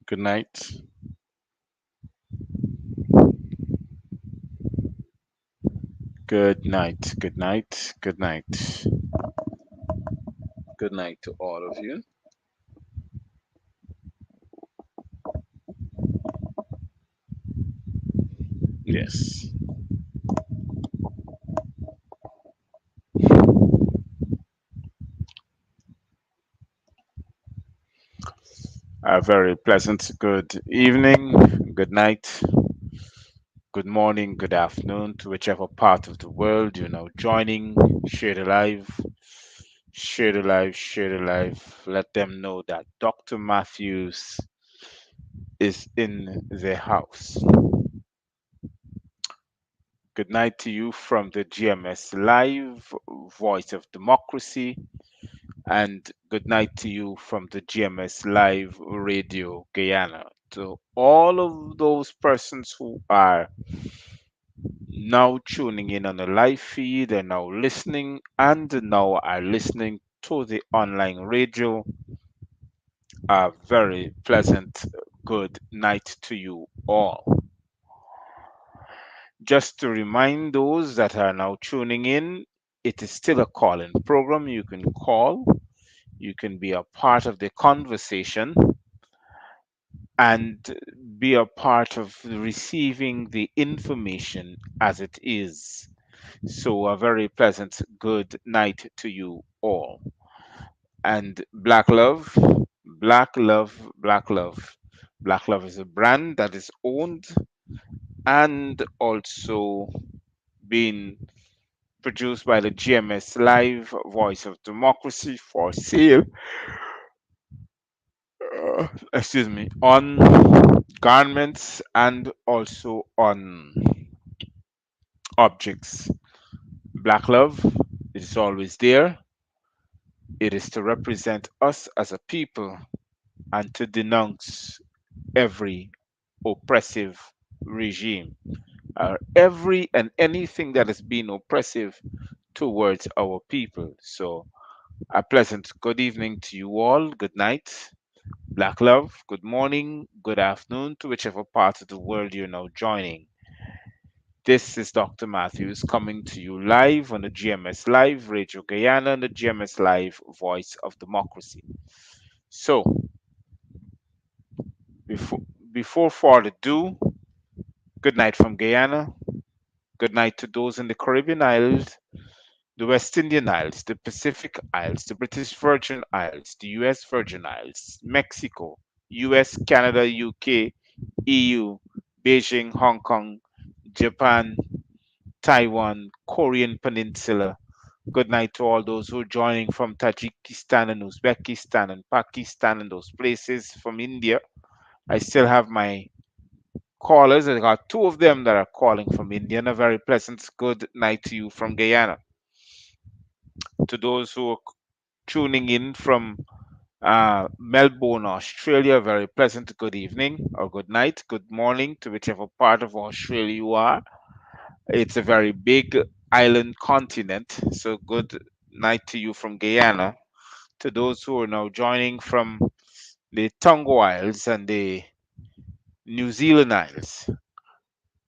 Good night. Good night. Good night. Good night. Good night to all of you. Yes. A very pleasant good evening, good night, good morning, good afternoon to whichever part of the world you're now joining. Share the live, share the live, share the live. Let them know that Dr. Matthews is in the house. Good night to you from the GMS Live, Voice of Democracy, and good night to you from the GMS Live Radio Guyana. To all of those persons who are now tuning in on the live feed and now listening and now are listening to the online radio, a very pleasant good night to you all. Just to remind those that are now tuning in, it is still a call in program. You can call, you can be a part of the conversation and be a part of receiving the information as it is. So, a very pleasant good night to you all. And Black Love, Black Love, Black Love. Black Love is a brand that is owned and also being produced by the GMS Live Voice of Democracy for sale, excuse me, on garments and also on objects. Black love, it is always there. It is to represent us as a people and to denounce every oppressive regime, or every and anything that has been oppressive towards our people. So, a pleasant good evening to you all. Good night. Black love, good morning, good afternoon to whichever part of the world you're now joining. This is Dr. Matthews coming to you live on the GMS Live Radio Guyana and the GMS Live Voice of Democracy. So, before, before further ado, good night from Guyana. Good night to those in the Caribbean Isles, the West Indian Isles, the Pacific Isles, the British Virgin Isles, the US Virgin Isles, Mexico, US, Canada, UK, EU, Beijing, Hong Kong, Japan, Taiwan, Korean Peninsula. Good night to all those who are joining from Tajikistan and Uzbekistan and Pakistan and those places, from India. I still have my callers. I got two of them that are calling from India. And a very pleasant good night to you from Guyana. To those who are tuning in from Melbourne, Australia, a very pleasant good evening or good night, good morning to whichever part of Australia you are. It's a very big island continent, so good night to you from Guyana. To those who are now joining from the Tonga Isles and the New Zealand Isles,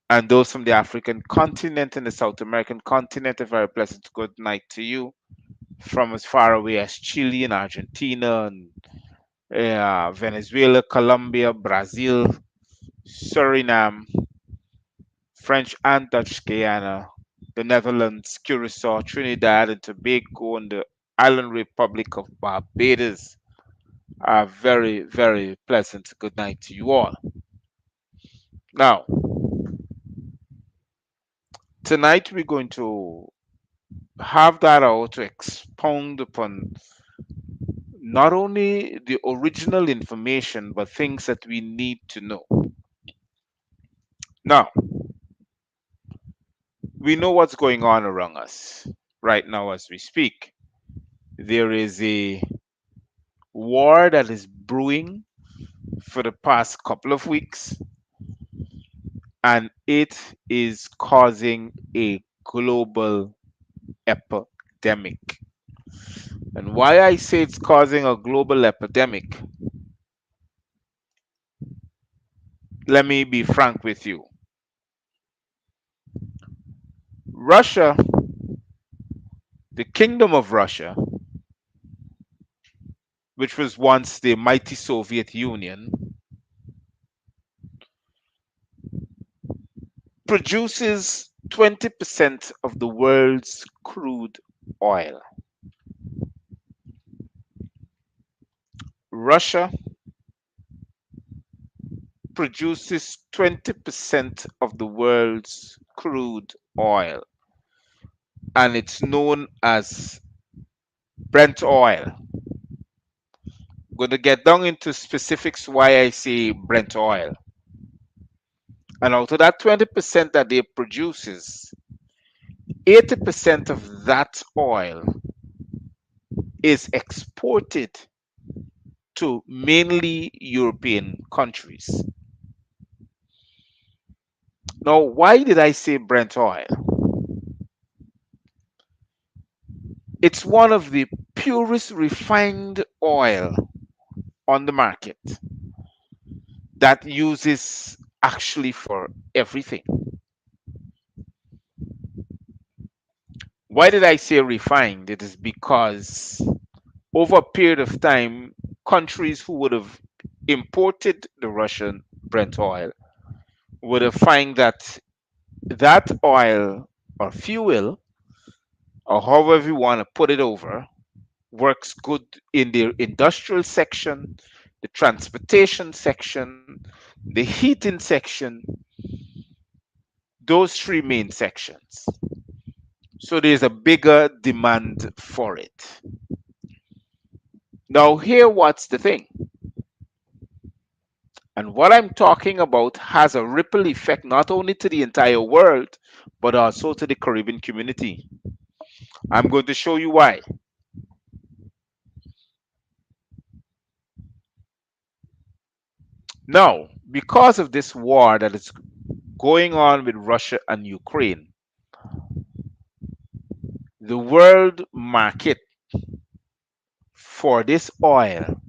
and those from the African continent and the South American continent, a very pleasant good night to you from as far away as Chile and Argentina and Venezuela, Colombia, Brazil, Suriname, French and Dutch Guiana, the Netherlands, Curacao, Trinidad and Tobago, and the Island Republic of Barbados. A very, very pleasant good night to you all. Now, tonight we're going to have that out to expound upon not only the original information, but things that we need to know. Now, we know what's going on around us right now as we speak. There is a war that is brewing for the past couple of weeks, and it is causing a global epidemic. And why I say it's causing a global epidemic, let me be frank with you. Russia, the Kingdom of Russia, which was once the mighty Soviet Union, produces 20% of the world's crude oil. Russia produces 20% of the world's crude oil, and it's known as Brent oil. I'm going to get down into specifics why I say Brent oil. And out of that 20% that they produces, 80% of that oil is exported to mainly European countries. Now, why did I say Brent oil? It's one of the purest refined oil on the market that uses actually for everything. Why did I say refined? It is because over a period of time, countries who would have imported the Russian Brent oil would have find that that oil or fuel, or however you want to put it over, works good in the industrial section, the transportation section, the heating section, those three main sections. So there's a bigger demand for it. Now, here what's the thing. And what I'm talking about has a ripple effect not only to the entire world, but also to the Caribbean community. I'm going to show you why. Now, because of this war that is going on with Russia and Ukraine, the world market for this oil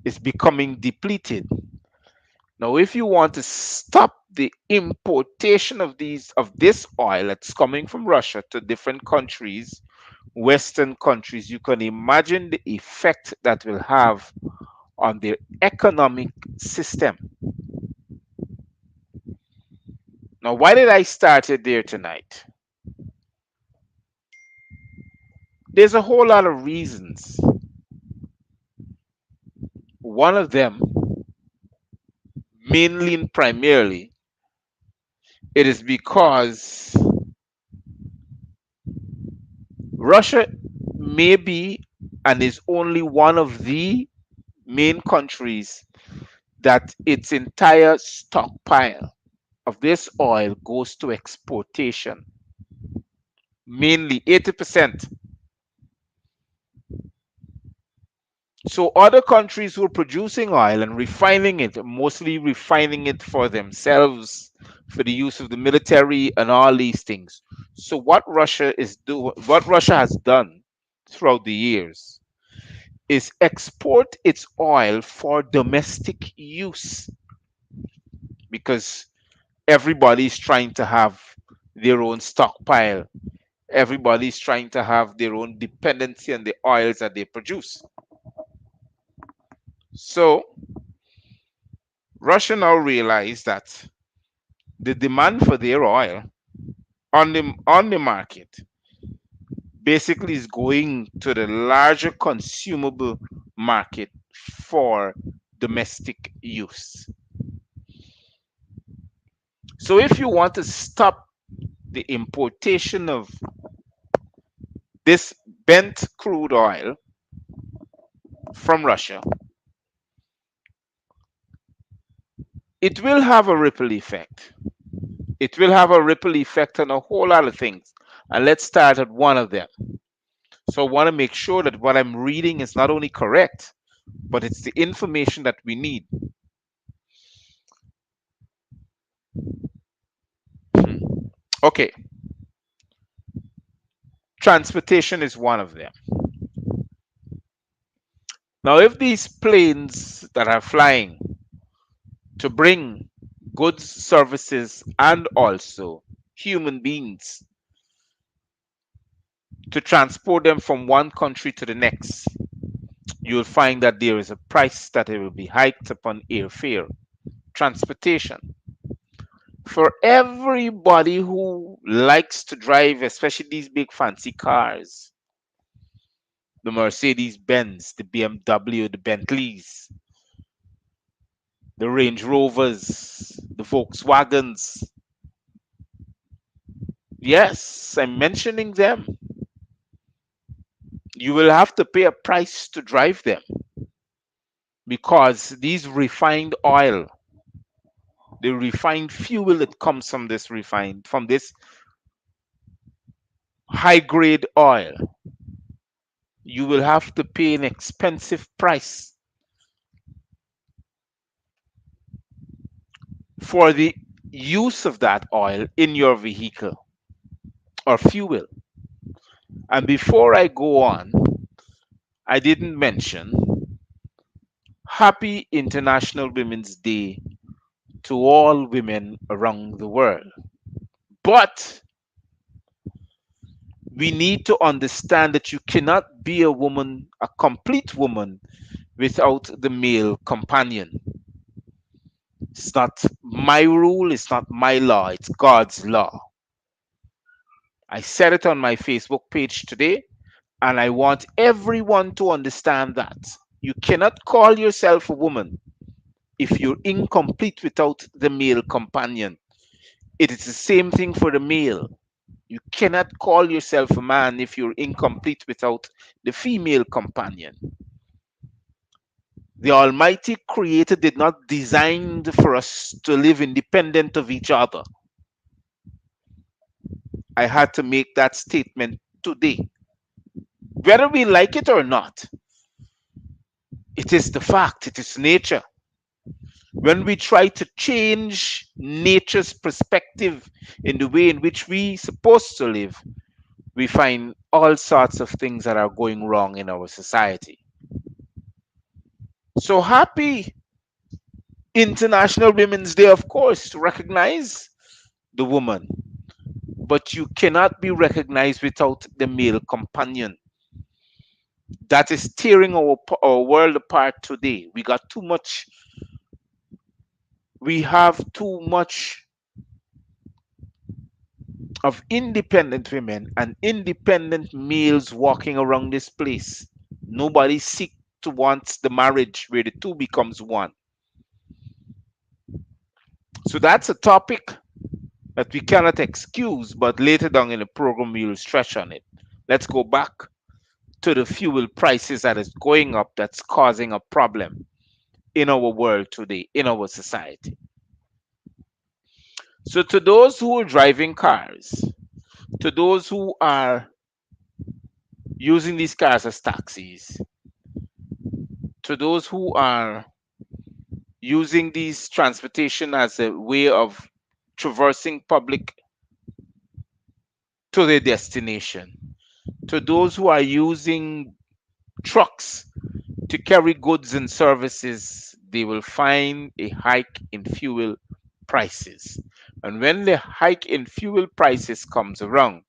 is becoming depleted. Now, if you want to stop the importation of this oil that's coming from Russia to different countries, Western countries, you can imagine the effect that will have on their economic system. Now, why did I start it there tonight? There's a whole lot of reasons. One of them, mainly and primarily, it is because Russia may be and is only one of the main countries that its entire stockpile of this oil goes to exportation, mainly 80%. So other countries who are producing oil and refining it, mostly refining it for themselves, for the use of the military and all these things. So what Russia has done throughout the years is export its oil for domestic use because everybody's trying to have their own stockpile. Everybody's trying to have their own dependency on the oils that they produce. So Russia now realized that the demand for their oil on the market basically is going to the larger consumable market for domestic use. So if you want to stop the importation of this bent crude oil from Russia, it will have a ripple effect. It will have a ripple effect on a whole lot of things. And let's start at one of them. So I want to make sure that what I'm reading is not only correct, but it's the information that we need. Okay, transportation is one of them. Now, if these planes that are flying to bring goods, services, and also human beings, to transport them from one country to the next, you'll find that there is a price that it will be hiked upon airfare, transportation. For everybody who likes to drive, especially these big fancy cars, the Mercedes Benz, the BMW, the Bentleys, the Range Rovers, the Volkswagens. Yes, I'm mentioning them. You will have to pay a price to drive them because these refined oil, the refined fuel that comes from this high grade oil, you will have to pay an expensive price for the use of that oil in your vehicle or fuel. And before I go on, I didn't mention Happy International Women's Day to all women around the world. But we need to understand that you cannot be a woman, a complete woman, without the male companion. It's not my rule, it's not my law, it's God's law. I said it on my Facebook page today, and I want everyone to understand that. You cannot call yourself a woman if you're incomplete without the male companion. It is the same thing for the male. You cannot call yourself a man if you're incomplete without the female companion. The Almighty Creator did not design for us to live independent of each other. I had to make that statement today. Whether we like it or not, it is the fact, it is nature. When we try to change nature's perspective in the way in which we supposed to live, we find all sorts of things that are going wrong in our society. So happy International Women's Day, of course, to recognize the woman. But you cannot be recognized without the male companion. That is tearing our world apart today. We have too much of independent women and independent males walking around this place. Nobody seeks to want the marriage where the two becomes one. So that's a topic that we cannot excuse, but later down in the program we will stretch on it. Let's go back to the fuel prices that is going up that's causing a problem in our world today, in our society. So to those who are driving cars, to those who are using these cars as taxis, to those who are using these transportation as a way of traversing public to their destination, to those who are using trucks to carry goods and services, they will find a hike in fuel prices. And when the hike in fuel prices comes around,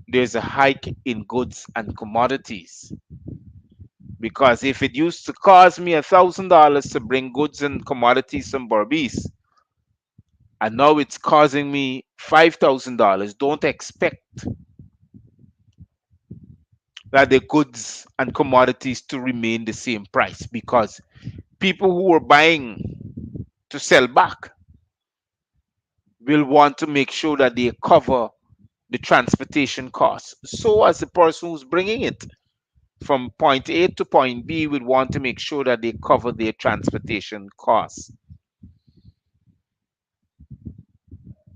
there's a hike in goods and commodities. Because if it used to cost me $1,000 to bring goods and commodities from Barbados, and now it's costing me $5,000, don't expect that the goods and commodities to remain the same price, because people who are buying to sell back will want to make sure that they cover the transportation costs. So as the person who's bringing it from point A to point B would want to make sure that they cover their transportation costs.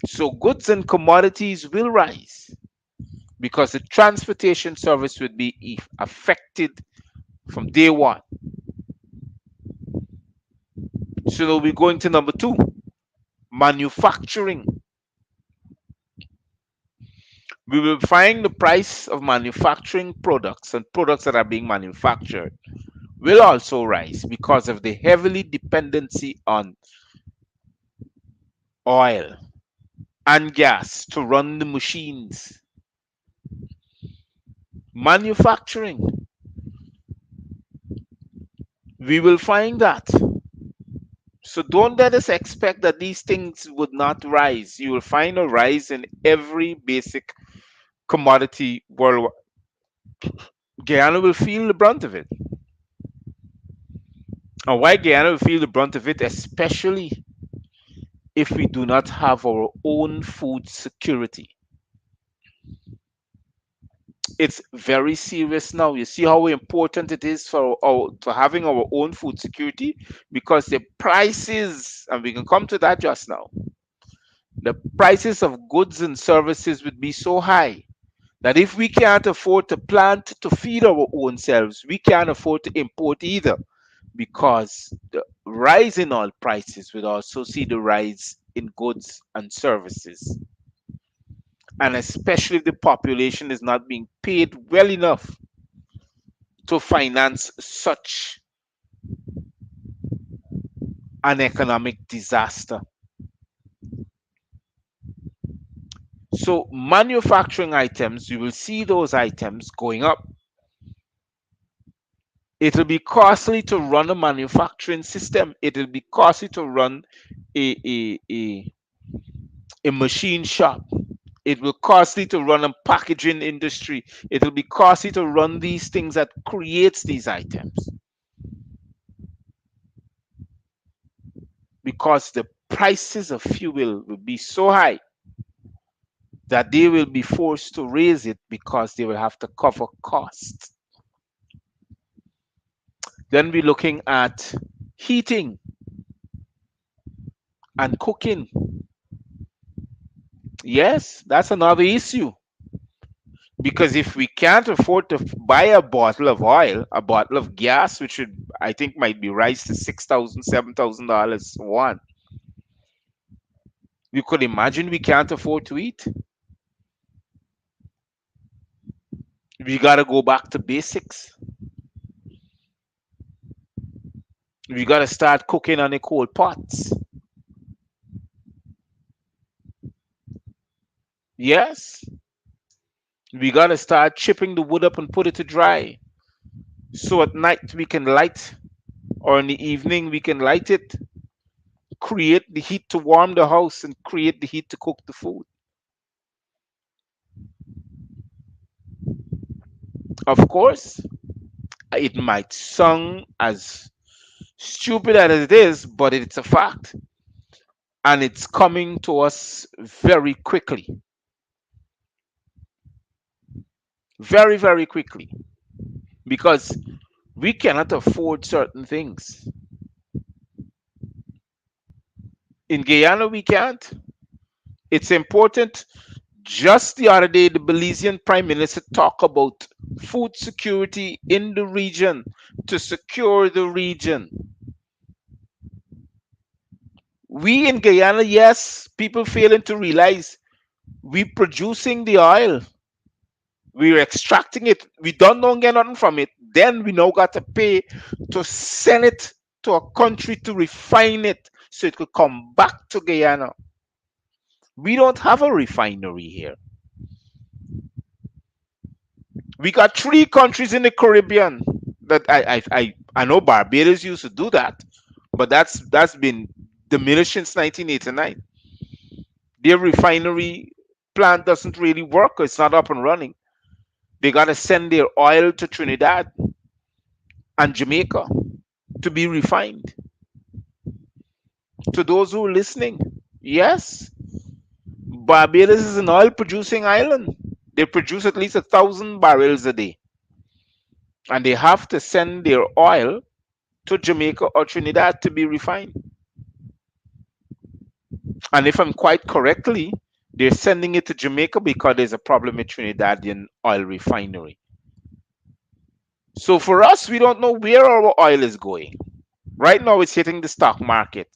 So goods and commodities will rise because the transportation service would be affected from day one. So now we're going to number two, manufacturing. We will find the price of manufacturing products and products that are being manufactured will also rise because of the heavily dependency on oil and gas to run the machines. Manufacturing, we will find that. So don't let us expect that these things would not rise. You will find a rise in every basic commodity worldwide. Guyana will feel the brunt of it. And why Guyana will feel the brunt of it, especially if we do not have our own food security. It's very serious now. You see how important it is for to having our own food security, because the prices, and we can come to that just now, the prices of goods and services would be so high that if we can't afford to plant to feed our own selves, we can't afford to import either, because the rise in oil prices would also see the rise in goods and services. And especially if the population is not being paid well enough to finance such an economic disaster. So, manufacturing items, you will see those items going up. It'll be costly to run a manufacturing system. It'll be costly to run a machine shop. It will costly to run a packaging industry. It'll be costly to run these things that creates these items, because the prices of fuel will be so high that they will be forced to raise it because they will have to cover costs. Then we're looking at heating and cooking. Yes, that's another issue. Because if we can't afford to buy a bottle of oil, a bottle of gas, which should, I think, might be rise to $6,000, $7,000 one, you could imagine we can't afford to eat. We gotta go back to basics. We gotta start cooking on the coal pots. Yes, we gotta start chipping the wood up and put it to dry. So at night we can light, or in the evening we can light it, create the heat to warm the house and create the heat to cook the food. Of course, it might sound as stupid as it is, but it's a fact. And it's coming to us very quickly. Very, very quickly. Because we cannot afford certain things. In Guyana, we can't. It's important. Just the other day, the Belizean Prime Minister talked about food security in the region, to secure the region. We in Guyana, yes, people failing to realize we producing the oil, we're extracting it, we don't get nothing from it. Then we now got to pay to send it to a country to refine it so it could come back to Guyana. We don't have a refinery here. We got three countries in the Caribbean that I know Barbados used to do that, but that's been diminished since 1989. Their refinery plant doesn't really work. It's not up and running. They got to send their oil to Trinidad and Jamaica to be refined. To those who are listening, yes, Barbados is an oil producing island. They produce at least 1,000 barrels a day, and they have to send their oil to Jamaica or Trinidad to be refined. And if I'm quite correctly, they're sending it to Jamaica because there's a problem with Trinidadian oil refinery. So for us, we don't know where our oil is going. Right now, it's hitting the stock market.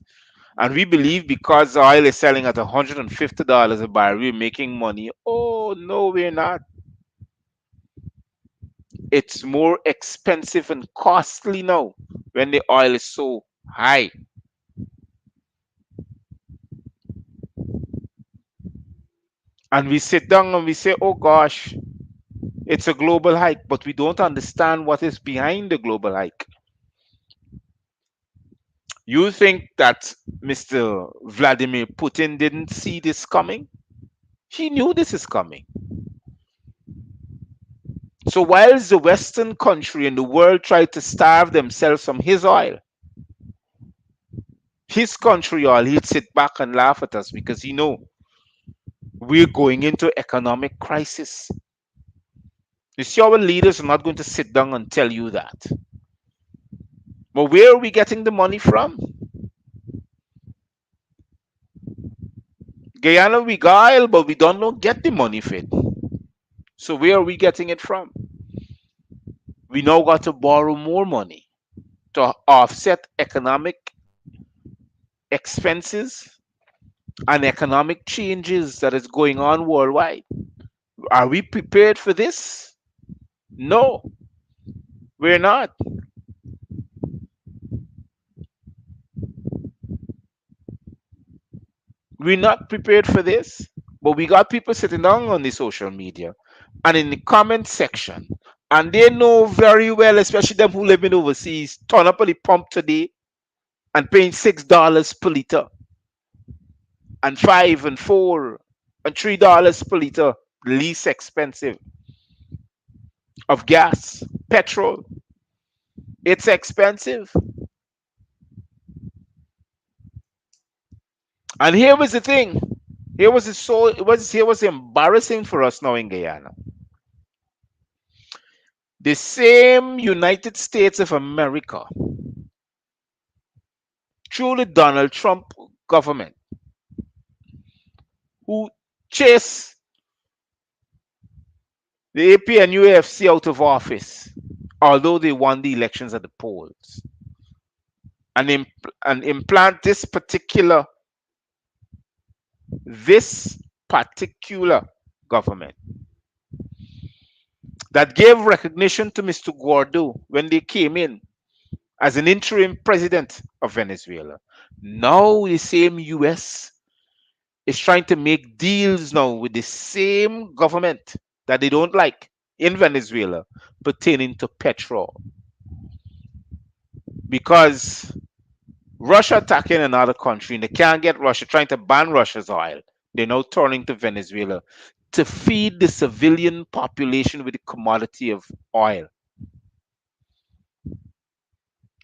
And we believe because the oil is selling at $150 a barrel, we're making money. Oh, no, we're not. It's more expensive and costly now when the oil is so high. And we sit down and we say, oh gosh, it's a global hike, but we don't understand what is behind the global hike. You think that Mr. Vladimir Putin didn't see this coming? He knew this is coming. So whilst the Western country and the world try to starve themselves from his oil, his country oil, he'd sit back and laugh at us because he know we're going into economic crisis. You see, our leaders are not going to sit down and tell you that. But where are we getting the money from? Guyana, we got oil, but we don't know get the money for it. So where are we getting it from? We now got to borrow more money to offset economic expenses and economic changes that is going on worldwide. Are we prepared for this? No, we're not. We're not prepared for this. But we got people sitting down on the social media and in the comment section, and they know very well, especially them who live in overseas, turn up at the pump today and paying $6 per liter, and five and four and $3 per liter, least expensive of gas, petrol. It's expensive. And here was the thing. Here was embarrassing for us now in Guyana. The same United States of America, through the Donald Trump government, who chased the AP and UFC out of office, although they won the elections at the polls, and, and implant this particular government that gave recognition to Mr. Guaido when they came in as an interim president of Venezuela. Now the same US is trying to make deals now with the same government that they don't like in Venezuela pertaining to petrol. Because Russia attacking another country and they can't get Russia, trying to ban Russia's oil. They're now turning to Venezuela to feed the civilian population with the commodity of oil.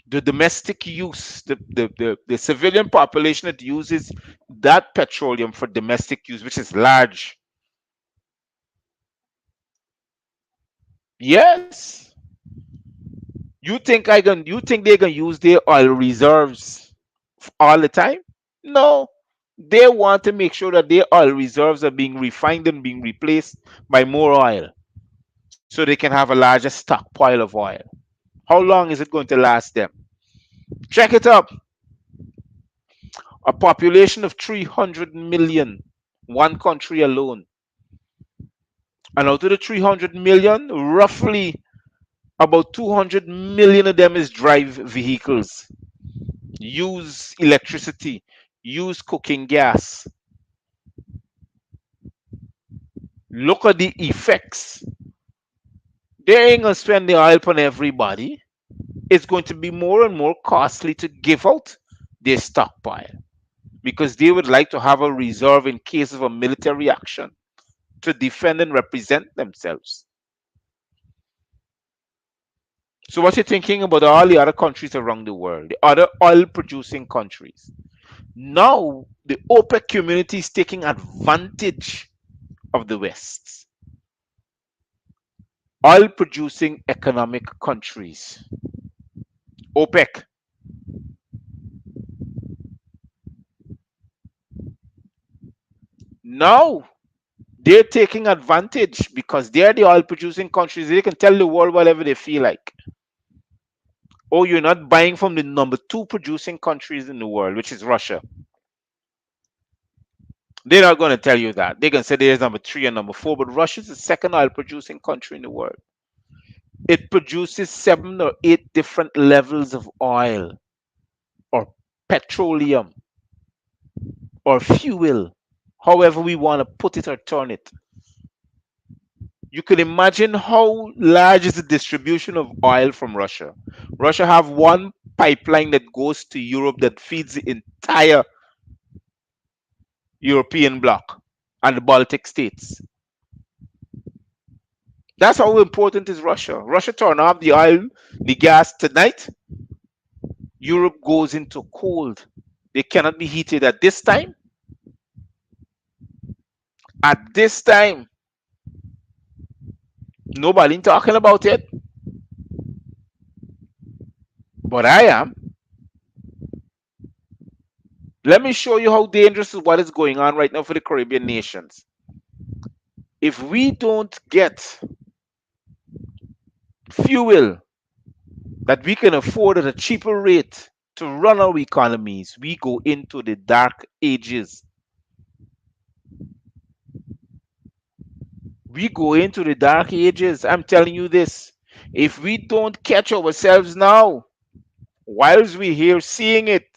The domestic use, the civilian population that uses that petroleum for domestic use, which is large. Yes. You think they're gonna use their oil reserves all the time? No. They want to make sure that their oil reserves are being refined and being replaced by more oil so they can have a larger stockpile of oil. How long is it going to last them? Check it up. A population of 300 million, one country alone. And out of the 300 million, roughly about 200 million of them is drive vehicles, use electricity, use cooking gas. Look at the effects. They ain't gonna spend the oil on everybody. It's going to be more and more costly to give out their stockpile because they would like to have a reserve in case of a military action to defend and represent themselves. So, what you're thinking about all the other countries around the world, the other oil producing countries? Now, the OPEC community is taking advantage of the West. Oil producing economic countries, OPEC. Now, they're taking advantage because they're the oil producing countries. They can tell the world whatever they feel like. Oh, you're not buying from the number two producing countries in the world, which is Russia. They're not going to tell you that. They're going to say there's number three and number four, but Russia is the second oil producing country in the world. It produces 7 or 8 different levels of oil or petroleum or fuel. however we want to put it or turn it. You can imagine how large is the distribution of oil from Russia. Russia have one pipeline that goes to Europe that feeds the entire European bloc and the Baltic states. That's how important is Russia. Russia turn off the oil, the gas tonight. Europe goes into cold. They cannot be heated at this time. At this time, nobody talking about it, but I am. Let me show you how dangerous is what is going on right now for the Caribbean nations. If we don't get fuel that we can afford at a cheaper rate to run our economies, we go into the dark ages. We go into the dark ages. I'm telling you this. If we don't catch ourselves now, whilst we're here seeing it,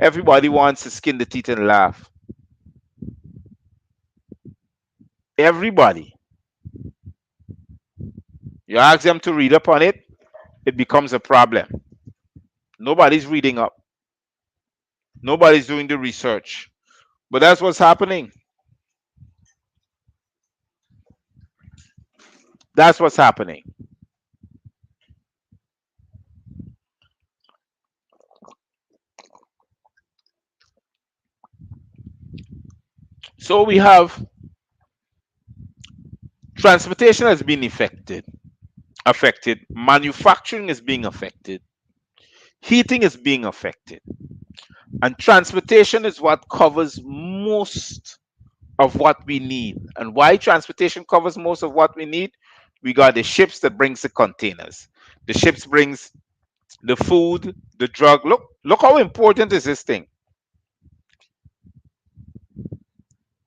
everybody wants to skin the teeth and laugh. Everybody. You ask them to read up on it, it becomes a problem. Nobody's reading up. Nobody's doing the research. But that's what's happening. That's what's happening. So we have transportation has been affected. Manufacturing is being affected. Heating is being affected. And transportation is what covers most of what we need. And why transportation covers most of what we need? We got the ships that brings the containers. The ships brings the food, the drug. Look how important is this thing.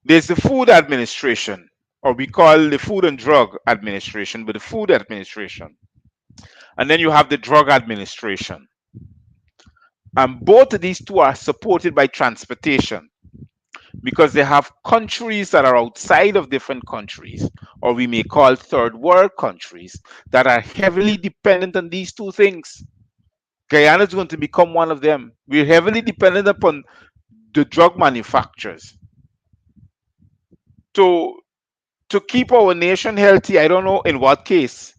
There's the food administration, or we call the food and drug administration, but the food administration. And then you have the drug administration. And both of these two are supported by transportation because they have countries that are outside of different countries, or we may call third world countries, that are heavily dependent on these two things. Guyana is going to become one of them. We're heavily dependent upon the drug manufacturers. To to keep our nation healthy, I don't know in what case,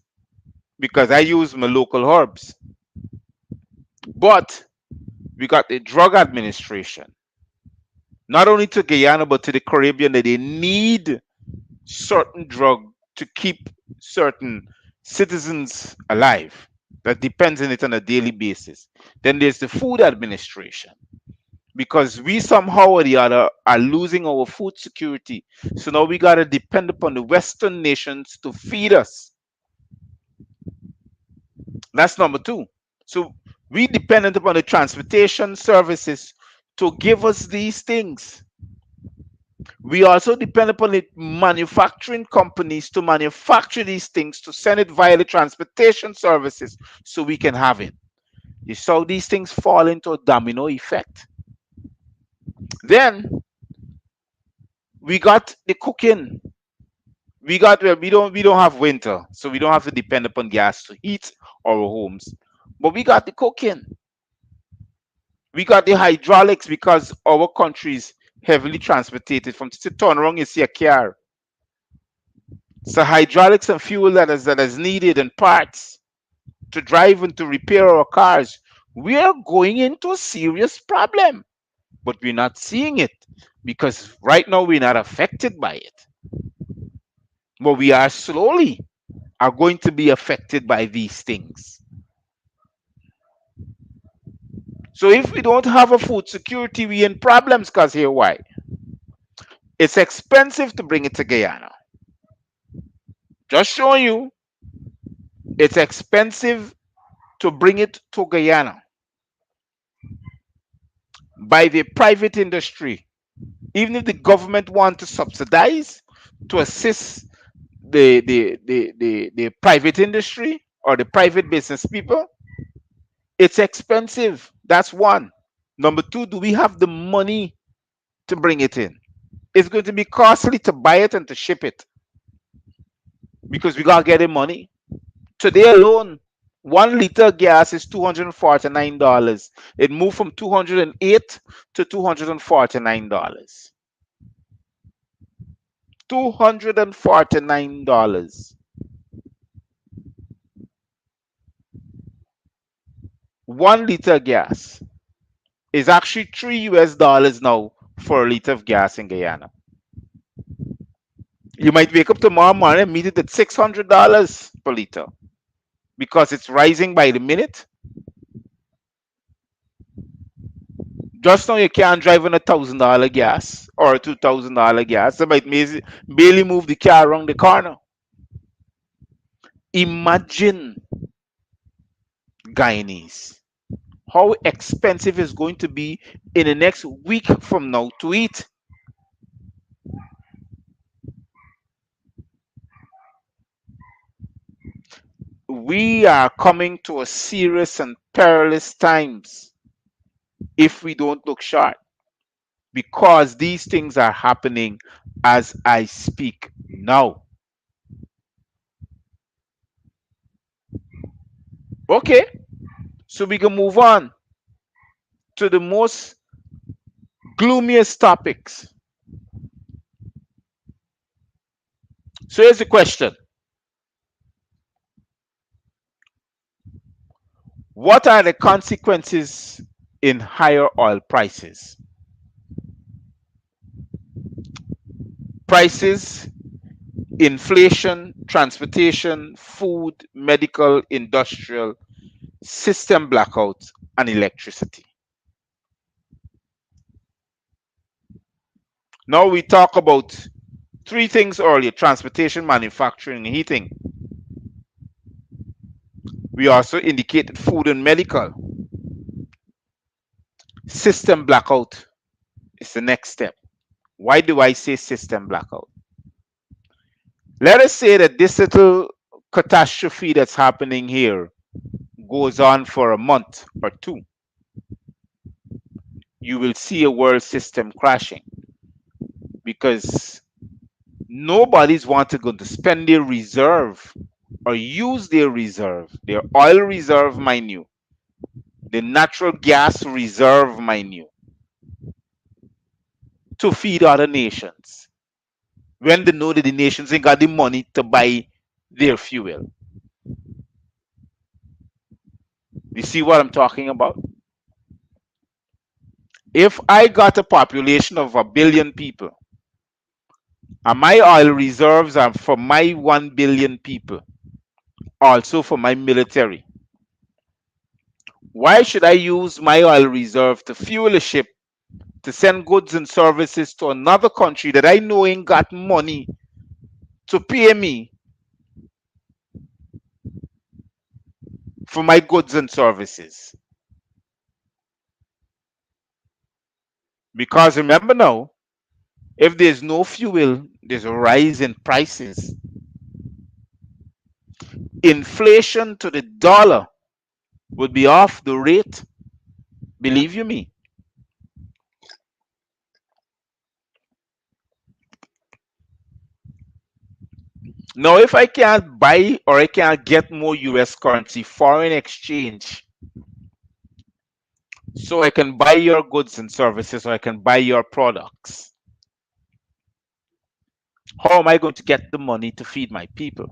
because I use my local herbs. But we got the drug administration, not only to Guyana but to the Caribbean, that they need certain drug to keep certain citizens alive. That depends on it on a daily basis. Then there's the food administration, because we somehow or the other are losing our food security. So now we got to depend upon the Western nations to feed us. That's number two. So we dependent upon the transportation services to give us these things. We also depend upon the manufacturing companies to manufacture these things to send it via the transportation services so we can have it. You saw these things fall into a domino effect. Then we got the cooking. We don't have winter, so we don't have to depend upon gas to heat our homes. But we got the cooking. We got the hydraulics because our country is heavily transported from to turn around you see a car. So hydraulics and fuel that is needed and parts to drive and to repair our cars. We are going into a serious problem, but we're not seeing it because right now we're not affected by it. But we are slowly are going to be affected by these things. So if we don't have a food security, we in problems because here why? It's expensive to bring it to Guyana. Just showing you, it's expensive to bring it to Guyana by the private industry. Even if the government want to subsidize to assist the private industry or the private business people, it's expensive. That's one. Number two, do we have the money to bring it in? It's going to be costly to buy it and to ship it because we gotta get the money. Today alone, 1 liter of gas is $249. It moved from 208 to $249. $249. 1 liter of gas is actually $3 now for a liter of gas in Guyana. You might wake up tomorrow morning and meet it at $600 per liter because it's rising by the minute. Just now you can't drive on $1,000 gas or $2,000 gas. They might barely move the car around the corner. Imagine, Guyanese, how expensive it's going to be in the next week from now to eat. We are coming to a serious and perilous times if we don't look sharp because these things are happening as I speak now. Okay, so we can move on to the most gloomiest topics. So here's the question. What are the consequences in higher oil prices? Prices, inflation, transportation, food, medical, industrial, system blackouts, and electricity. Now we talk about three things earlier: transportation, manufacturing, and heating. We also indicated food and medical. System blackout is the next step. Why do I say system blackout? Let us say that this little catastrophe that's happening here goes on for a month or two. You will see a world system crashing because nobody's going to spend their reserve or use their oil reserve, mind you, the natural gas reserve, mind you, to feed other nations when they know that the nations ain't got the money to buy their fuel. You see what I'm talking about? If I got a population of 1 billion people and my oil reserves are for my 1 billion people, also for my military, why should I use my oil reserve to fuel a ship to send goods and services to another country that I know ain't got money to pay me for my goods and services? Because remember now, if there's no fuel, there's a rise in prices. Inflation to the dollar would be off the rate, believe you me. Now, if I can't buy or I can't get more US currency, foreign exchange, so I can buy your goods and services or I can buy your products, how am I going to get the money to feed my people?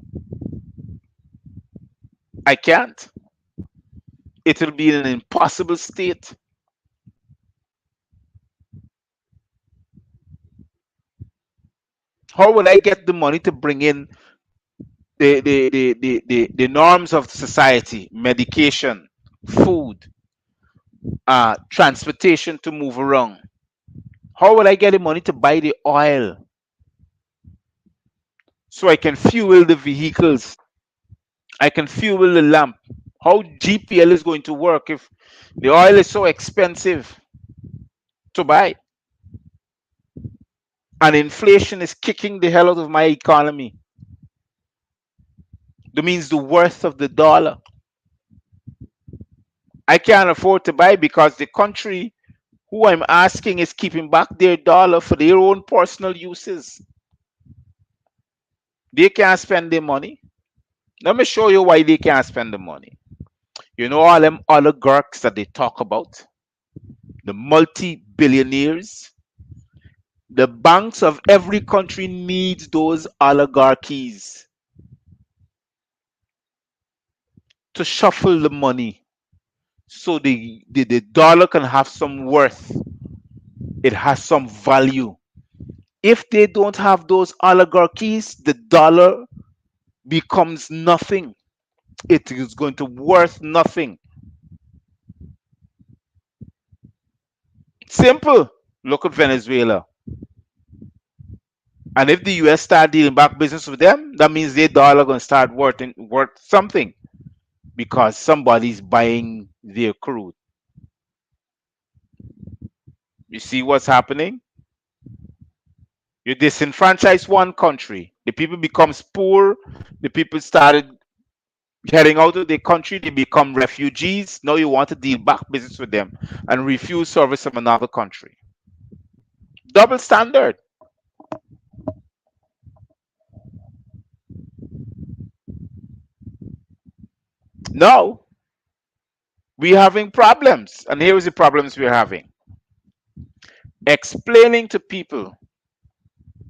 I can't. It will be an impossible state. How will I get the money to bring in the norms of society, medication, food, transportation to move around? How will I get the money to buy the oil so I can fuel the vehicles? I can fuel the lamp. How GPL is going to work if the oil is so expensive to buy and inflation is kicking the hell out of my economy? That means the worth of the dollar. I can't afford to buy because the country who I'm asking is keeping back their dollar for their own personal uses. They can't spend their money. Let me show you why they can't spend the money. You know all them oligarchs that they talk about, the multi-billionaires. The banks of every country needs those oligarchies to shuffle the money so the dollar can have some worth. It has some value. If they don't have those oligarchies, the dollar becomes nothing. It is going to worth nothing. Simple. Look at Venezuela. And if the US start dealing back business with them, that means their dollar going to start worth something because somebody's buying their crude. You see what's happening? You disenfranchise one country, the people becomes poor, the people started heading out of their country, they become refugees. Now you want to deal back business with them and refuse service from another country. Double standard. Now we're having problems, and here is the problems we're having. Explaining to people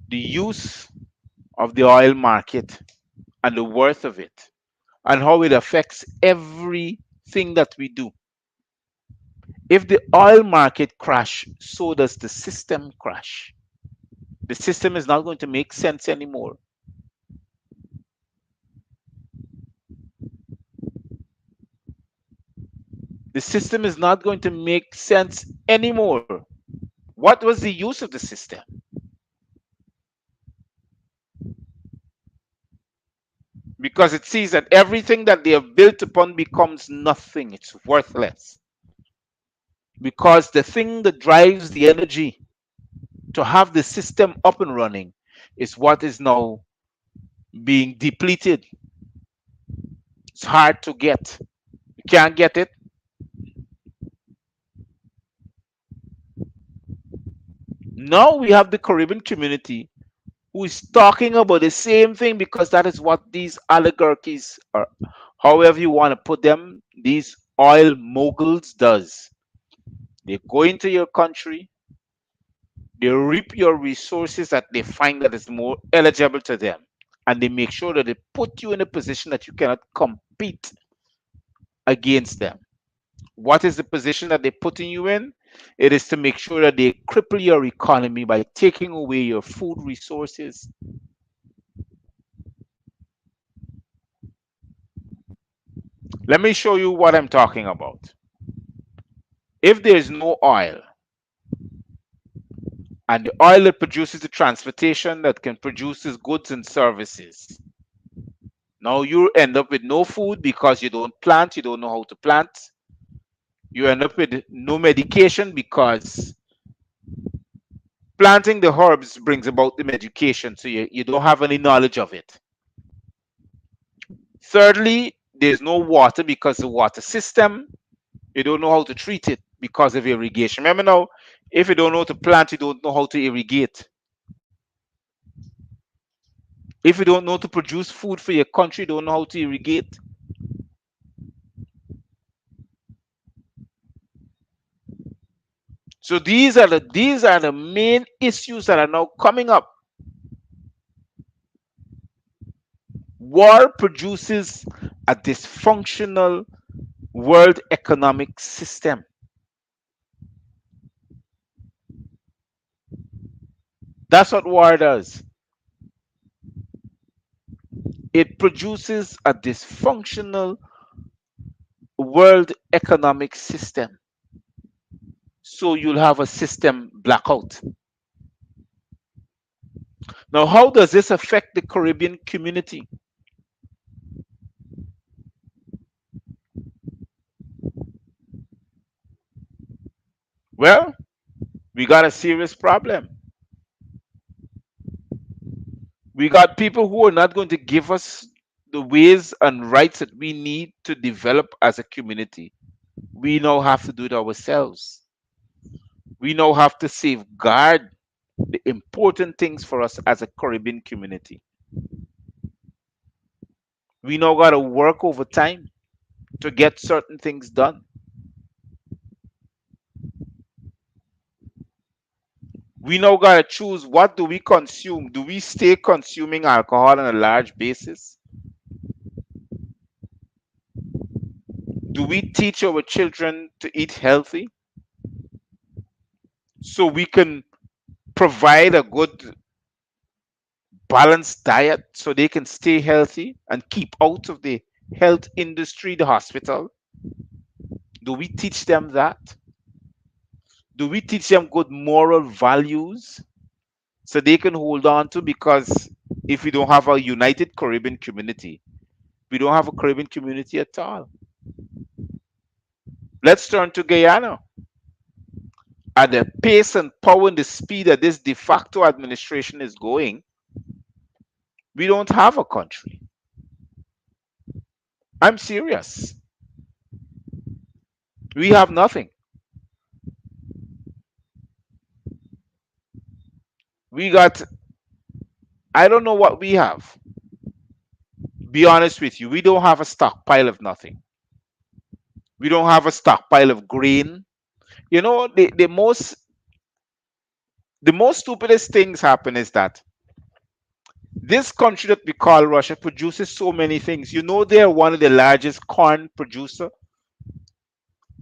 the use of the oil market and the worth of it and how it affects everything that we do. If the oil market crash, so does the system crash. The system is not going to make sense anymore. The system is not going to make sense anymore. What was the use of the system? Because it sees that everything that they have built upon becomes nothing, it's worthless. Because the thing that drives the energy to have the system up and running is what is now being depleted. It's hard to get. You can't get it. Now we have the Caribbean community who is talking about the same thing because that is what these oligarchies are, however you want to put them, these oil moguls does. They go into your country, they reap your resources that they find that is more eligible to them, and they make sure that they put you in a position that you cannot compete against them. What is the position that they're putting you in? It is to make sure that they cripple your economy by taking away your food resources. Let me show you what I'm talking about. If there is no oil, and the oil that produces the transportation that can produce these goods and services, now you end up with no food because you don't plant, you don't know how to plant. You end up with no medication because planting the herbs brings about the medication, so you don't have any knowledge of it. Thirdly, there's no water because the water system, you don't know how to treat it because of irrigation. Remember now, if you don't know how to plant, you don't know how to irrigate. If you don't know to produce food for your country, you don't know how to irrigate. So these are the main issues that are now coming up. War produces a dysfunctional world economic system. That's what war does. It produces a dysfunctional world economic system. So you'll have a system blackout. Now, how does this affect the Caribbean community? Well, we got a serious problem. We got people who are not going to give us the ways and rights that we need to develop as a community. We now have to do it ourselves. We now have to safeguard the important things for us as a Caribbean community. We now got to work overtime to get certain things done. We now got to choose what do we consume. Do we stay consuming alcohol on a large basis? Do we teach our children to eat healthy so we can provide a good balanced diet so they can stay healthy and keep out of the health industry, the hospital? Do we teach them that? Do we teach them good moral values so they can hold on to? Because if we don't have a united Caribbean community, we don't have a Caribbean community at all. Let's turn to Guyana. At the pace and power and the speed that this de facto administration is going, we don't have a country. I'm serious. We have nothing. We got, I don't know what we have. Be honest with you, we don't have a stockpile of nothing. We don't have a stockpile of grain. You know, the most stupidest things happen is that this country that we call Russia produces so many things. You know, they're one of the largest corn producer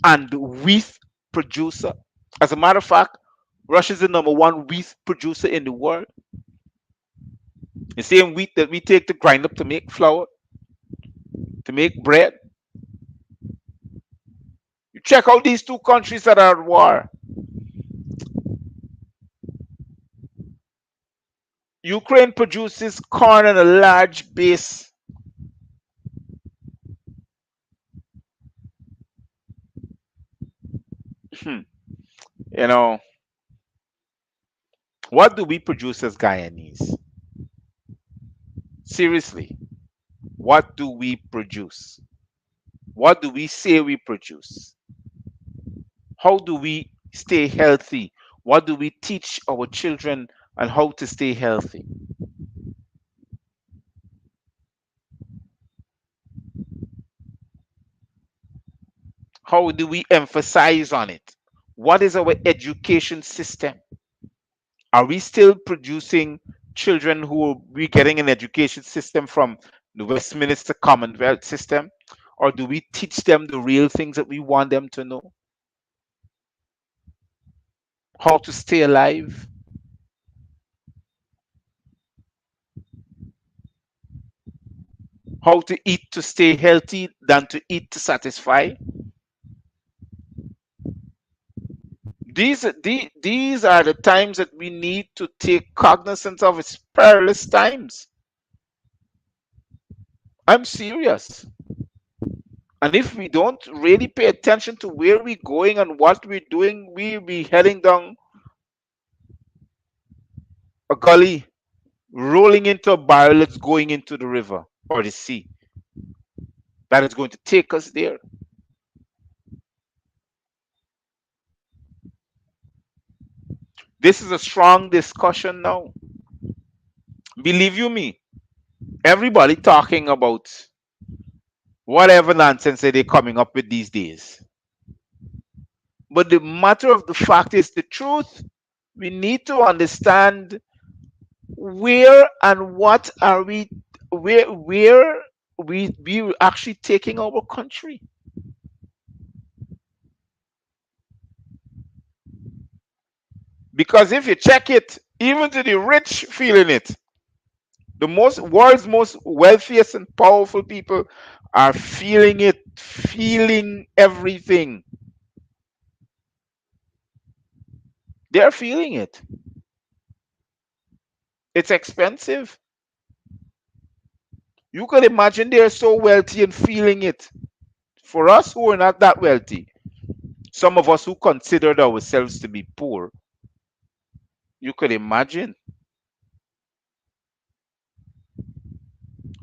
and wheat producer. As a matter of fact, Russia is the number one wheat producer in the world. The same wheat that we take to grind up to make flour, to make bread. You check out these two countries that are at war. Ukraine produces corn on a large base. Hmm. You know, what do we produce as Guyanese? Seriously, what do we produce? What do we say we produce? How do we stay healthy? What do we teach our children on how to stay healthy? How do we emphasize on it? What is our education system? Are we still producing children who will be getting an education system from the Westminster Commonwealth system? Or do we teach them the real things that we want them to know? How to stay alive? How to eat to stay healthy than to eat to satisfy? These are the times that we need to take cognizance of. It's perilous times. I'm serious. And if we don't really pay attention to where we're going and what we're doing, we'll be heading down a gully, rolling into a barrel that's going into the river or the sea. That is going to take us there. This is a strong discussion now. Believe you me, everybody talking about whatever nonsense that they're coming up with these days. But the matter of the fact is the truth. We need to understand where and what are we, where we actually taking our country. Because if you check it, even to the rich feeling it. The most world's most wealthiest and powerful people are feeling it, feeling everything. They're feeling it. It's expensive. You could imagine they're so wealthy and feeling it. For us who are not that wealthy, some of us who considered ourselves to be poor, you could imagine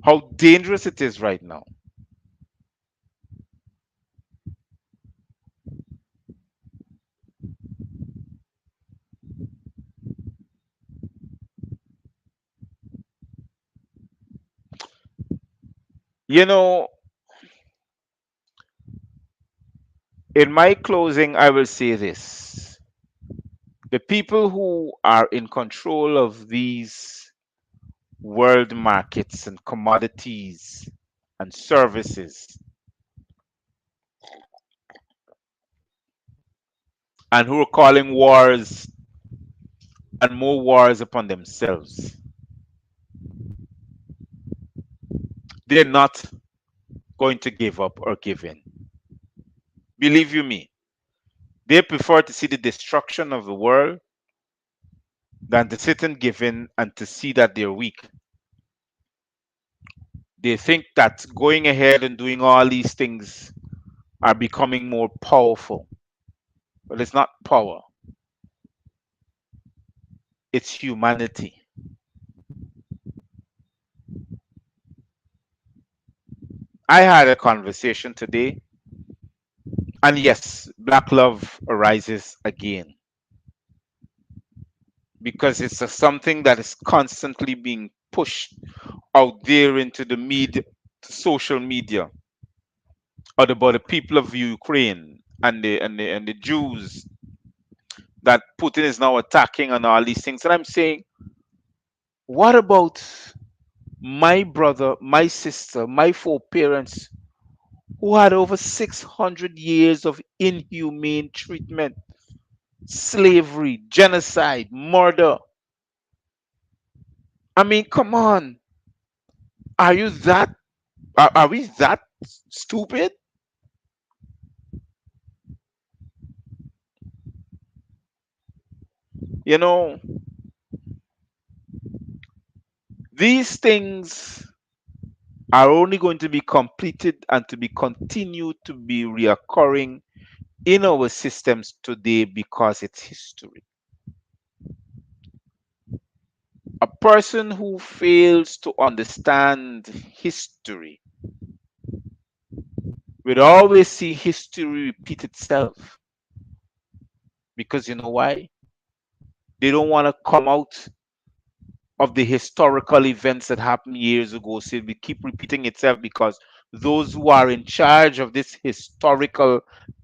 how dangerous it is right now. You know, in my closing, I will say this. The people who are in control of these world markets and commodities and services, and who are calling wars and more wars upon themselves, they're not going to give up or give in. Believe you me, they prefer to see the destruction of the world than to sit and give in and to see that they're weak. They think that going ahead and doing all these things are becoming more powerful. But it's not power, it's humanity. I had a conversation today, and yes, black love arises again because it's something that is constantly being pushed out there into the media, social media, about the people of Ukraine and the Jews that Putin is now attacking and all these things. And I'm saying, what about my brother, my sister, my foreparents who had over 600 years of inhumane treatment, slavery, genocide, murder? I mean, come on. Are you that, are we that stupid? You know, these things are only going to be completed and to be continued to be reoccurring in our systems today because it's history. A person who fails to understand history will always see history repeat itself because you know why? They don't want to come out of the historical events that happened years ago. So we keep repeating itself because those who are in charge of this historical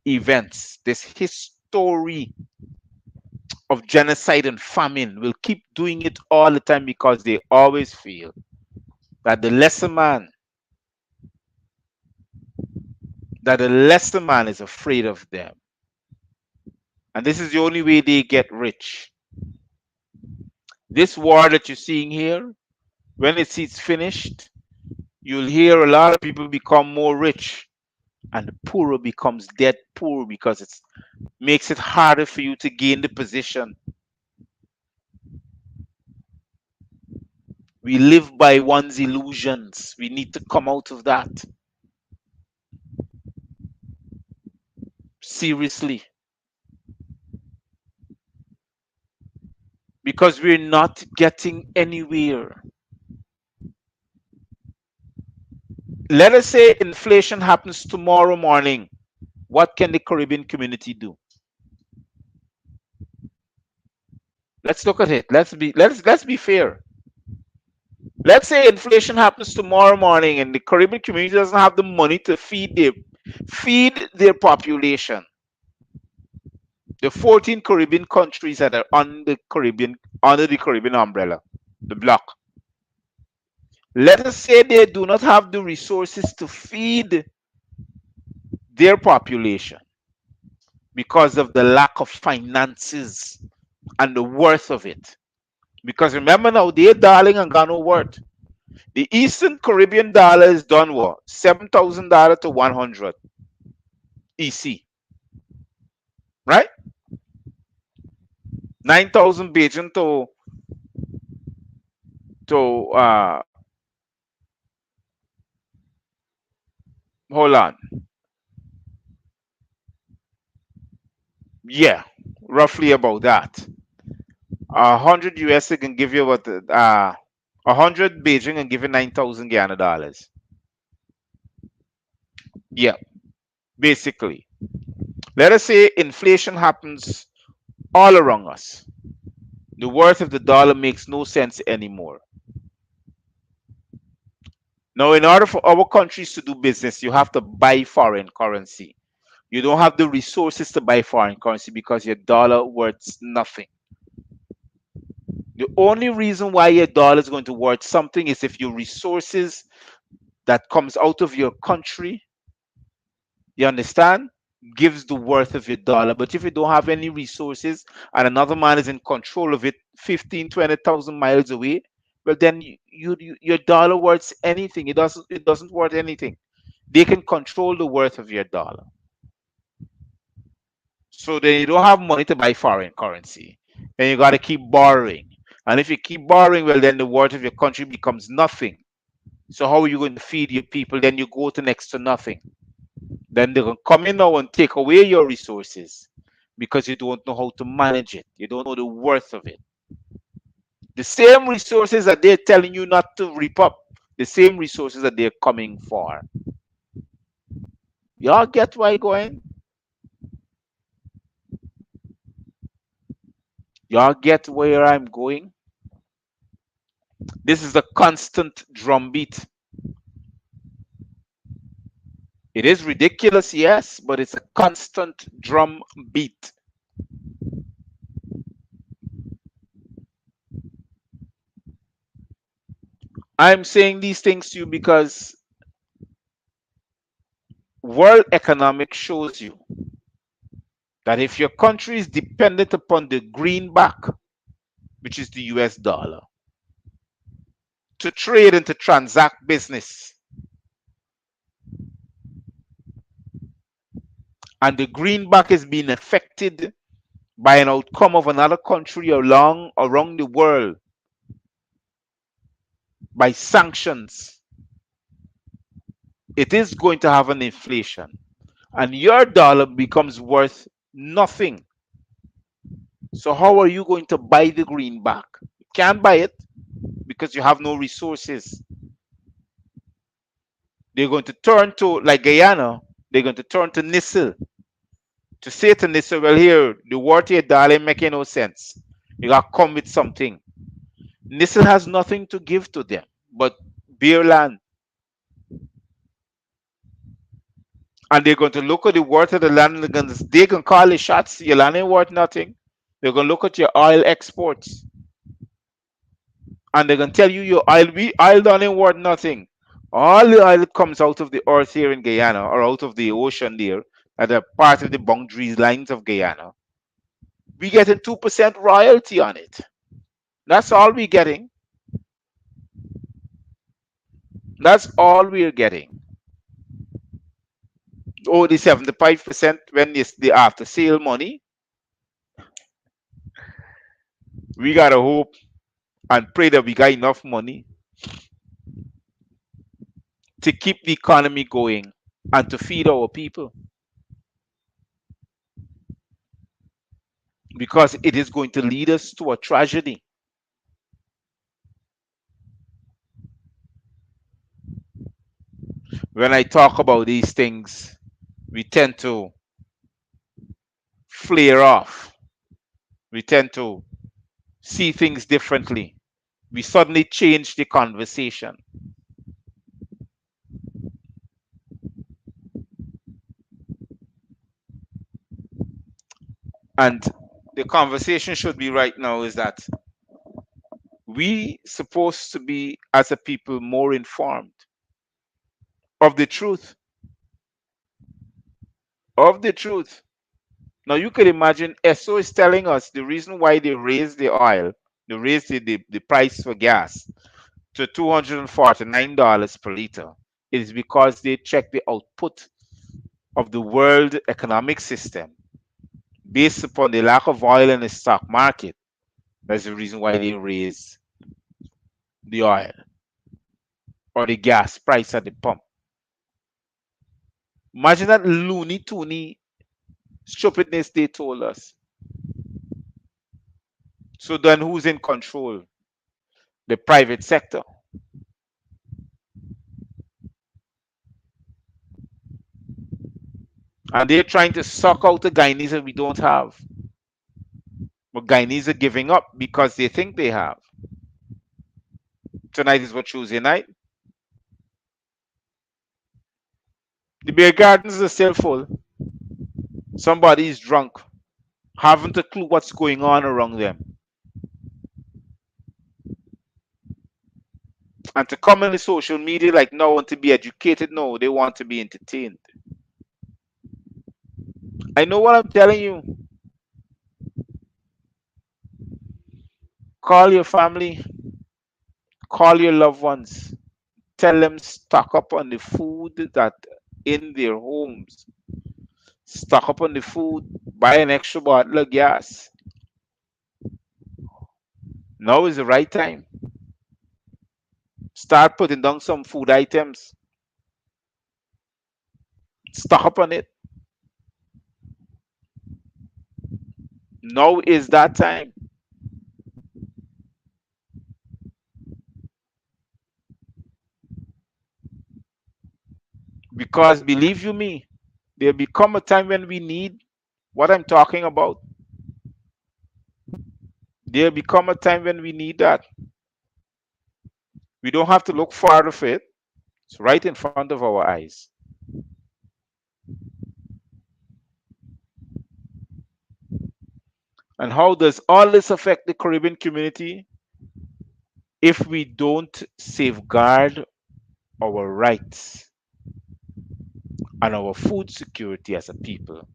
events, this history of genocide and famine, will keep doing it all the time because they always feel that the lesser man is afraid of them. And this is the only way they get rich. This war that you're seeing here, when it's finished, you'll hear a lot of people become more rich and the poorer becomes dead poor because it makes it harder for you to gain the position. We live by one's illusions. We need to come out of that. Seriously. Because we're not getting anywhere. Let us say inflation happens tomorrow morning. What can the Caribbean community do? Let's look at it. Let's be fair. Let's say inflation happens tomorrow morning and the Caribbean community doesn't have the money to feed their population. The 14 Caribbean countries that are on the Caribbean under the Caribbean umbrella, the bloc. Let us say they do not have the resources to feed their population because of the lack of finances and the worth of it. Because remember now, their darling and got no worth. The Eastern Caribbean dollar is done what? $7,000 to 100 EC, right? 9,000 Beijing to hold on. Yeah, roughly about that. 100 US can give you what 100 Beijing and give you 9,000 Guyana dollars. Yeah, basically. Let us say inflation happens all around us. The worth of the dollar makes no sense anymore. Now, in order for our countries to do business, you have to buy foreign currency. You don't have the resources to buy foreign currency because your dollar worth nothing. The only reason why your dollar is going to worth something is if your resources that comes out of your country, you understand, gives the worth of your dollar. But if you don't have any resources and another man is in control of it 15, 20,000 miles away, well then your dollar worth anything. It doesn't worth anything. They can control the worth of your dollar. So then you don't have money to buy foreign currency. Then you got to keep borrowing. And if you keep borrowing, well, then the worth of your country becomes nothing. So how are you going to feed your people? Then you go to next to nothing. Then they can come in now and take away your resources because you don't know how to manage it. You don't know the worth of it. The same resources that they're telling you not to reap up, the same resources that they're coming for. Y'all get where I'm going? Y'all get where I'm going? This is a constant drumbeat. It is ridiculous, yes, but it's a constant drum beat. I'm saying these things to you because world economics shows you that if your country is dependent upon the greenback, which is the US dollar, to trade and to transact business, and the greenback is being affected by an outcome of another country around the world, by sanctions, it is going to have an inflation. And your dollar becomes worth nothing. So how are you going to buy the greenback? You can't buy it because you have no resources. They're going to turn to, like Guyana, they're going to turn to Nissel to say to Nissel, well, here, the water your dollar ain't making no sense. You got to come with something. Nissel has nothing to give to them but bare land. And they're going to look at the worth of the land and they can call the shots. Your land ain't worth nothing. They're going to look at your oil exports and they're going to tell you your oil done ain't worth nothing. All the oil that comes out of the earth here in Guyana or out of the ocean there at a part of the boundaries lines of Guyana, we getting 2% royalty on it. That's all we're getting. That's all we're getting. Oh, the 75% when it's the after sale money, we gotta hope and pray that we got enough money to keep the economy going and to feed our people because it is going to lead us to a tragedy. When I talk about these things, we tend to flare off. We tend to see things differently. We suddenly change the conversation. And the conversation should be right now is that we supposed to be as a people more informed of the truth. Of the truth. Now you could imagine ESSO is telling us the reason why they raised the oil, they raised the price for gas to $249 per liter is because they check the output of the world economic system based upon the lack of oil in the stock market. That's the reason why they raise the oil or the gas price at the pump. Imagine that loony toony stupidness they told us. So then who's in control? The private sector. And they're trying to suck out the Guyanese that we don't have. But Guyanese are giving up because they think they have. Tonight is what Tuesday night. The beer gardens are still full. Somebody is drunk, haven't a clue what's going on around them. And to come on the social media like no one to be educated, no, they want to be entertained. I know what I'm telling you. Call your family, call your loved ones, tell them stock up on the food that in their homes. Stock up on the food, buy an extra bottle of gas. Now is the right time. Start putting down some food items. Stock up on it. Now is that time. Because believe you me, there'll become a time when we need what I'm talking about. There'll become a time when we need that. We don't have to look far of it. It's right in front of our eyes. And how does all this affect the Caribbean community if we don't safeguard our rights and our food security as a people?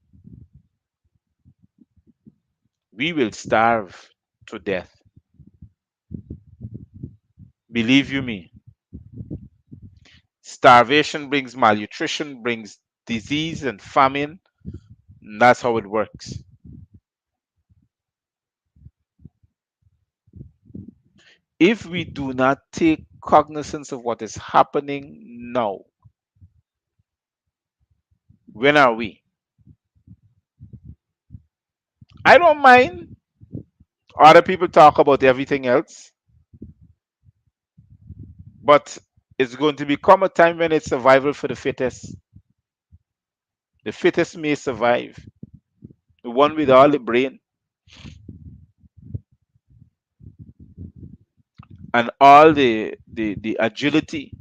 We will starve to death. Believe you me, starvation brings malnutrition, brings disease and famine. And that's how it works. If we do not take cognizance of what is happening now, when are we? I don't mind other people talk about everything else, but it's going to become a time when it's survival for the fittest. The fittest may survive. The one with all the brain and all the agility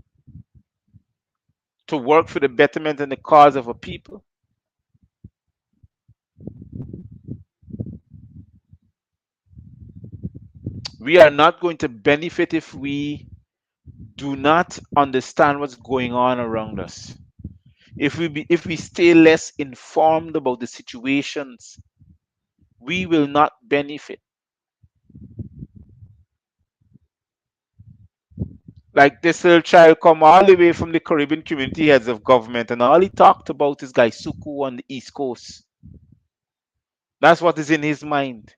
to work for the betterment and the cause of a people. We are not going to benefit if we do not understand what's going on around us. If we stay less informed about the situations, we will not benefit. Like this little child come all the way from the Caribbean community heads of government, and all he talked about is Gaisuku on the East Coast. That's what is in his mind.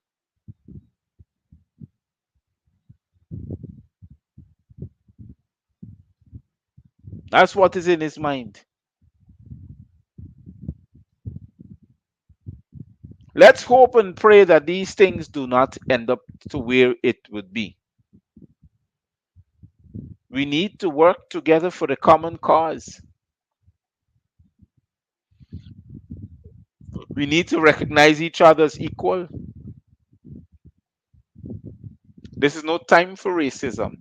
That's what is in his mind. Let's hope and pray that these things do not end up to where it would be. We need to work together for the common cause. We need to recognize each other as equal. This is no time for racism.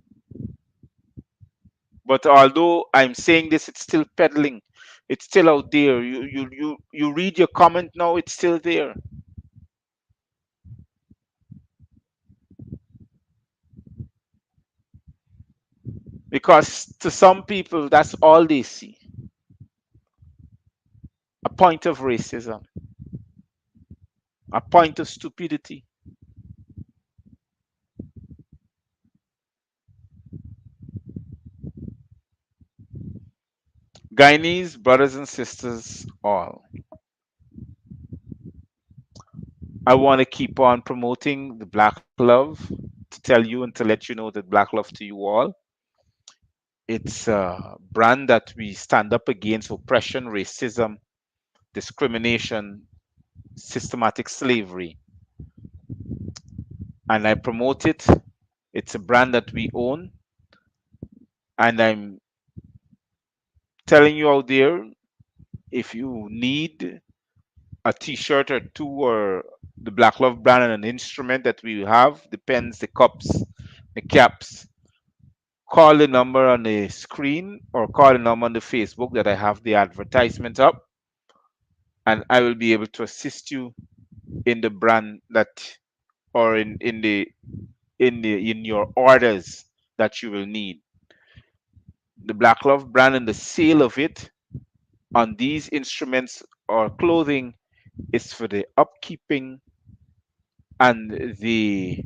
But although I'm saying this, it's still peddling. It's still out there. You read your comment now, it's still there. Because to some people, that's all they see. A point of racism, a point of stupidity. Guyanese brothers and sisters, all. I want to keep on promoting the Black Love to tell you and to let you know that Black Love to you all. It's a brand that we stand up against oppression, racism, discrimination, systematic slavery. And I promote it. It's a brand that we own. And I'm telling you out there, if you need a t-shirt or two or the Black Love brand and an instrument that we have, the pens, the cups, the caps, call the number on the screen or call the number on the Facebook that I have the advertisement up, and I will be able to assist you in the brand that or in your orders that you will need. The Black Love brand and the sale of it on these instruments or clothing is for the upkeeping and the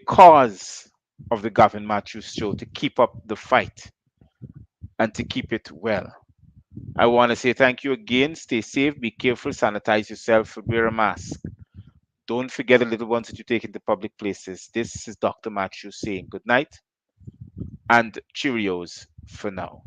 cause of the Gavin Matthews show to keep up the fight and to keep it well. I want to say thank you again. Stay safe, be careful, sanitize yourself, wear a mask. Don't forget the little ones that you take into public places. This is Dr. Matthews saying good night and Cheerios for now.